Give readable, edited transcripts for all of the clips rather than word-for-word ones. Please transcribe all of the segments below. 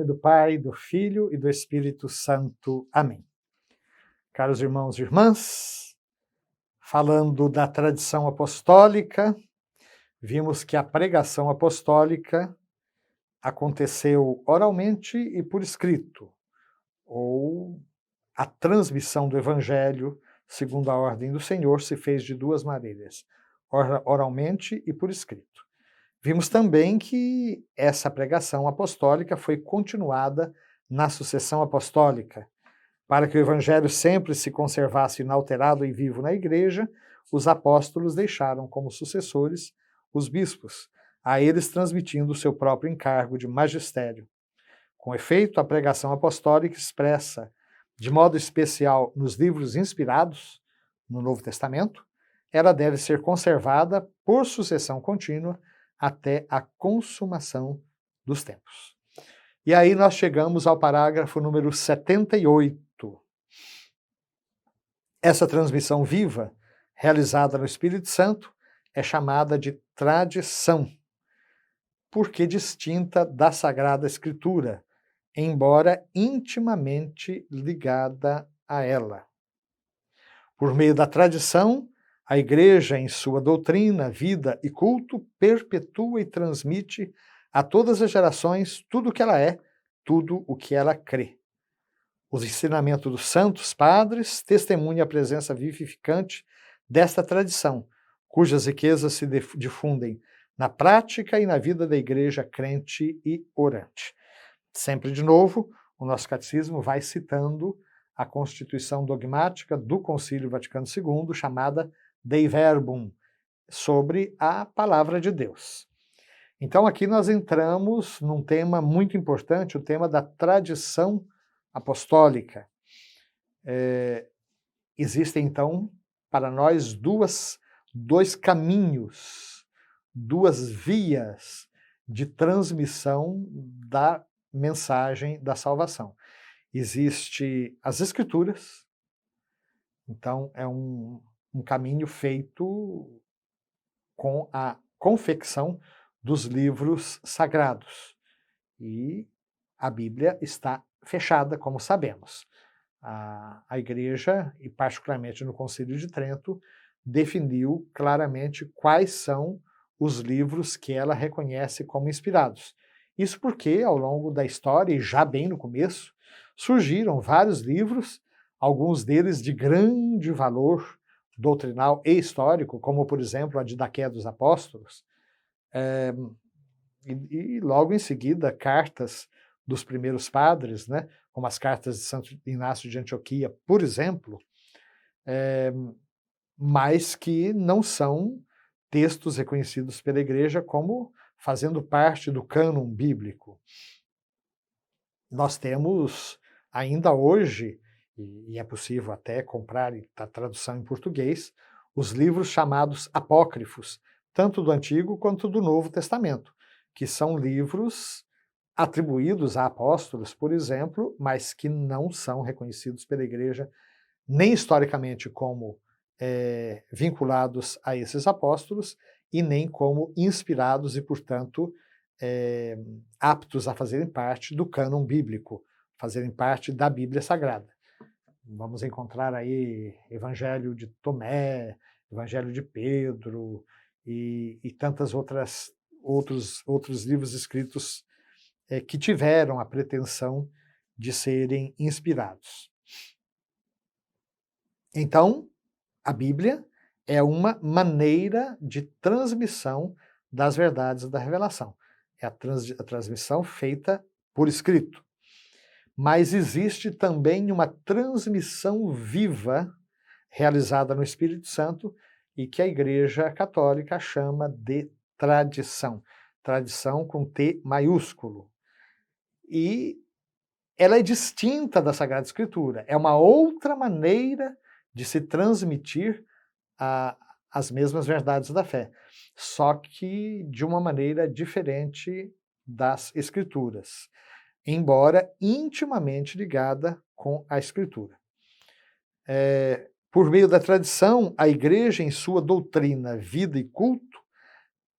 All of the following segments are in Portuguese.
do Pai, do Filho e do Espírito Santo. Amém. Caros irmãos e irmãs, falando da tradição apostólica, vimos que a pregação apostólica aconteceu oralmente e por escrito, ou a transmissão do Evangelho, segundo a ordem do Senhor, se fez de duas maneiras, oralmente e por escrito. Vimos também que essa pregação apostólica foi continuada na sucessão apostólica. Para que o Evangelho sempre se conservasse inalterado e vivo na Igreja, os apóstolos deixaram como sucessores os bispos, a eles transmitindo o seu próprio encargo de magistério. Com efeito, a pregação apostólica expressa, de modo especial nos livros inspirados no Novo Testamento, ela deve ser conservada por sucessão contínua até a consumação dos tempos. E aí nós chegamos ao parágrafo número 78. Essa transmissão viva, realizada no Espírito Santo, é chamada de tradição, porque distinta da Sagrada Escritura, embora intimamente ligada a ela. Por meio da tradição, a Igreja, em sua doutrina, vida e culto, perpetua e transmite a todas as gerações tudo o que ela é, tudo o que ela crê. Os ensinamentos dos santos padres testemunham a presença vivificante desta tradição, cujas riquezas se difundem na prática e na vida da Igreja crente e orante. Sempre de novo, o nosso catecismo vai citando a constituição dogmática do Concílio Vaticano II, chamada Dei Verbum, sobre a palavra de Deus. Então aqui nós entramos num tema muito importante, o tema da tradição apostólica. Existem então para nós dois caminhos, duas vias de transmissão da mensagem da salvação. Existe as Escrituras, então é um caminho feito com a confecção dos livros sagrados. E a Bíblia está fechada, como sabemos. A Igreja, e particularmente no Concílio de Trento, definiu claramente quais são os livros que ela reconhece como inspirados. Isso porque, ao longo da história, e já bem no começo, surgiram vários livros, alguns deles de grande valor doutrinal e histórico, como, por exemplo, a Didaqué dos Apóstolos, e logo em seguida cartas dos primeiros padres, né, como as cartas de Santo Inácio de Antioquia, por exemplo, mas que não são textos reconhecidos pela Igreja como fazendo parte do cânon bíblico. Nós temos ainda hoje, e é possível até comprar a tradução em português, os livros chamados apócrifos, tanto do Antigo quanto do Novo Testamento, que são livros atribuídos a apóstolos, por exemplo, mas que não são reconhecidos pela Igreja nem historicamente como vinculados a esses apóstolos e nem como inspirados e, portanto, aptos a fazerem parte do cânon bíblico, fazerem parte da Bíblia Sagrada. Vamos encontrar aí Evangelho de Tomé, Evangelho de Pedro e tantas outros livros escritos que tiveram a pretensão de serem inspirados. Então, a Bíblia é uma maneira de transmissão das verdades da revelação. É a transmissão feita por escrito. Mas existe também uma transmissão viva realizada no Espírito Santo e que a Igreja Católica chama de tradição. Tradição com T maiúsculo. E ela é distinta da Sagrada Escritura. É uma outra maneira de se transmitir as mesmas verdades da fé, só que de uma maneira diferente das Escrituras, embora intimamente ligada com a Escritura. Por meio da tradição, a Igreja, em sua doutrina, vida e culto,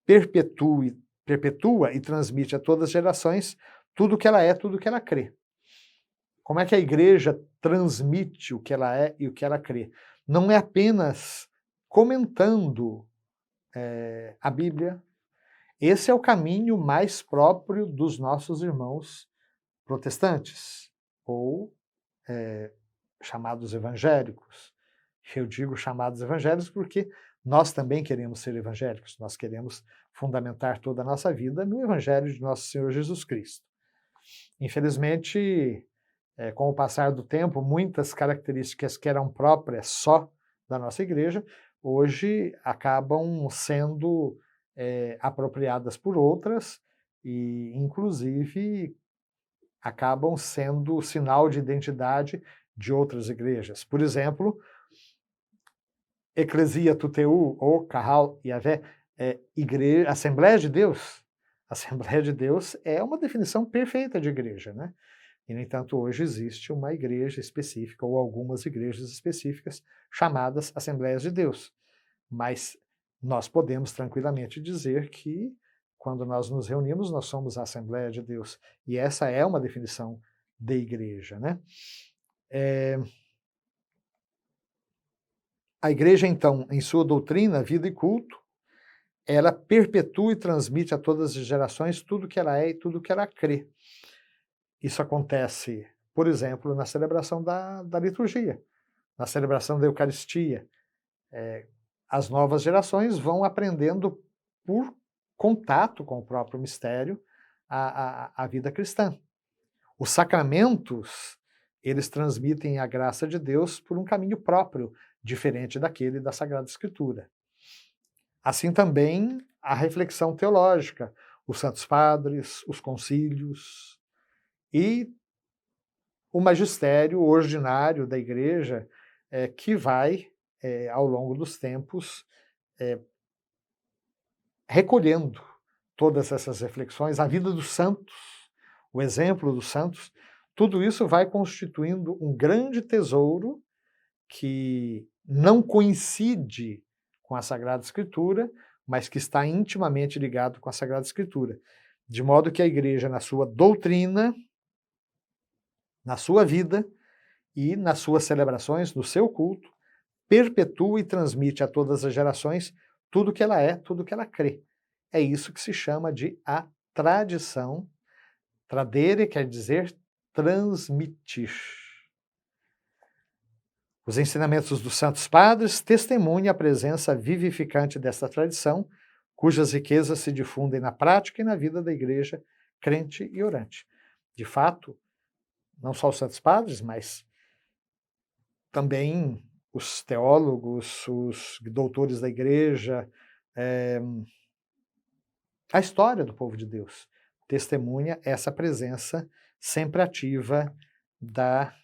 perpetua e transmite a todas as gerações tudo que ela é, tudo que ela crê. Como é que a igreja transmite o que ela é e o que ela crê? Não é apenas comentando a Bíblia. Esse é o caminho mais próprio dos nossos irmãos protestantes, ou chamados evangélicos. Eu digo chamados evangélicos porque nós também queremos ser evangélicos, nós queremos fundamentar toda a nossa vida no Evangelho de nosso Senhor Jesus Cristo. Infelizmente, com o passar do tempo, muitas características que eram próprias só da nossa igreja, hoje acabam sendo apropriadas por outras e, inclusive, acabam sendo sinal de identidade de outras igrejas. Por exemplo, Eclesia Tuteu, ou Kahal Yavé, igreja, Assembleia de Deus. Assembleia de Deus é uma definição perfeita de igreja, né? E, no entanto, hoje existe uma igreja específica, ou algumas igrejas específicas, chamadas Assembleias de Deus. Mas nós podemos tranquilamente dizer que, quando nós nos reunimos, nós somos a Assembleia de Deus. E essa é uma definição de igreja, né? A igreja, então, em sua doutrina, vida e culto, ela perpetua e transmite a todas as gerações tudo que ela é e tudo que ela crê. Isso acontece, por exemplo, na celebração da liturgia, na celebração da Eucaristia. As novas gerações vão aprendendo por contato com o próprio mistério a vida cristã. Os sacramentos, eles transmitem a graça de Deus por um caminho próprio, diferente daquele da Sagrada Escritura. Assim também a reflexão teológica, os santos padres, os concílios e o magistério ordinário da igreja que vai, ao longo dos tempos, recolhendo todas essas reflexões, a vida dos santos, o exemplo dos santos, tudo isso vai constituindo um grande tesouro que não coincide com a Sagrada Escritura, mas que está intimamente ligado com a Sagrada Escritura. De modo que a igreja, na sua doutrina, na sua vida e nas suas celebrações, no seu culto, perpetua e transmite a todas as gerações tudo que ela é, tudo que ela crê. É isso que se chama de a tradição. Tradere quer dizer transmitir. Os ensinamentos dos Santos Padres testemunham a presença vivificante desta tradição, cujas riquezas se difundem na prática e na vida da igreja crente e orante. De fato, não só os Santos Padres, mas também os teólogos, os doutores da igreja, a história do povo de Deus testemunha essa presença sempre ativa da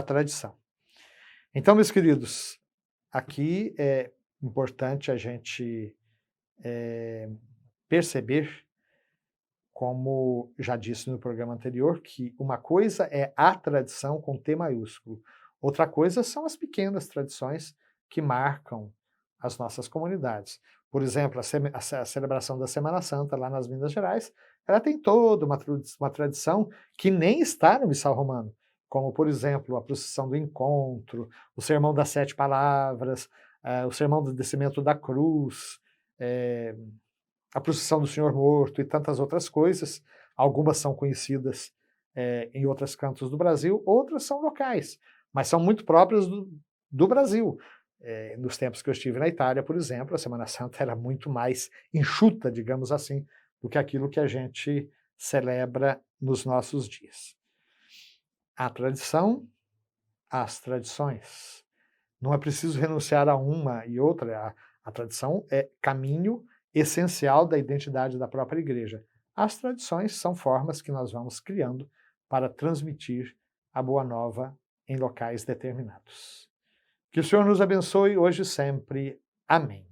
tradição. Então, meus queridos, aqui é importante a gente perceber, como já disse no programa anterior, que uma coisa é a tradição com T maiúsculo, outra coisa são as pequenas tradições que marcam as nossas comunidades. Por exemplo, a celebração da Semana Santa lá nas Minas Gerais, ela tem toda uma tradição que nem está no Missal Romano, como, por exemplo, a procissão do encontro, o sermão das 7 palavras, o sermão do descimento da cruz, a procissão do Senhor Morto e tantas outras coisas. Algumas são conhecidas em outros cantos do Brasil, outras são locais, mas são muito próprias do Brasil. Nos tempos que eu estive na Itália, por exemplo, a Semana Santa era muito mais enxuta, digamos assim, do que aquilo que a gente celebra nos nossos dias. A tradição, as tradições. Não é preciso renunciar a uma e outra. A tradição é caminho essencial da identidade da própria igreja. As tradições são formas que nós vamos criando para transmitir a boa nova em locais determinados. Que o Senhor nos abençoe hoje e sempre. Amém.